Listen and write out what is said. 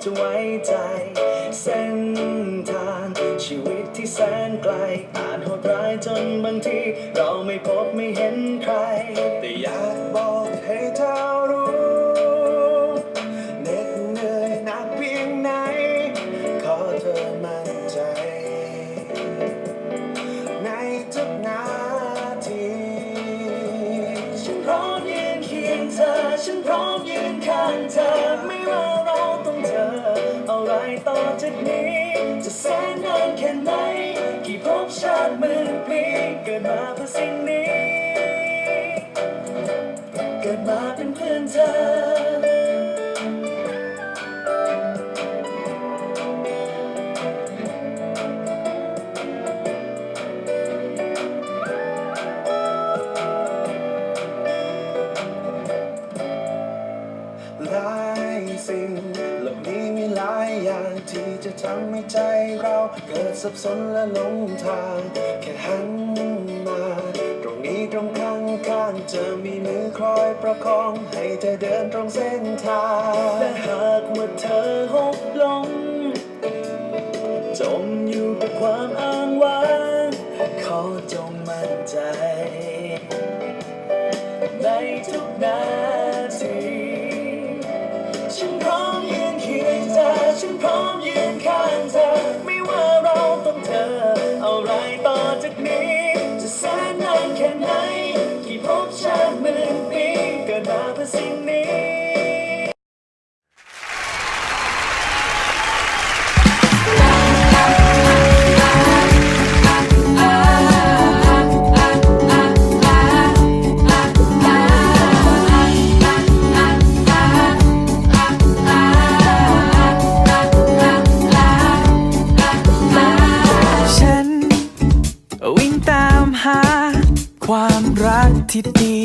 จะไว้ใจเส้นทางชีวิตที่แสนไกลอาจโหดร้ายจนบางทีเราไม่พบไม่เห็นใครแต่อยากบอกให้เธอรู้เหน็ดเหนื่อยหนักเพียงไหนขอเธอมั่นใจในทุกนาทีฉันพร้อมยืนเคียงเธอฉันพร้อมยืนข้างเธอไม่ว่าเราต้องเจออะไรต่อจากนี้จะแสนนานแค่ไหนกี่ภพชาติหมื่นปีเกิดมาเพื่อสิ่งนี้เกิดมาเป็นเพื่อนเธอหลายสิ่งโลกนี้มีหลายอย่างที่จะทำให้ใจเราเกิดสับสนและหลงทางแค่หันมาตรงนี้ตรงข้างจะมีมือคอยประคองให้เธอเดินตรงเส้นทางและหากว่าเธอหกล้มจมอยู่กับความอ้างว้างขอจงมั่นใจในทุกนาทีฉันพร้อมยืนเคียงเธอฉันพร้อมยืนข้างเธอไม่ว่าเราต้องเจออะไรต่อจากนี้จะแสนนานแค่ไหนกี่ภพชาติหมื่นปีเกิดมาเพื่อสิ่งนี้วิ่งตามหาความรักที่ดี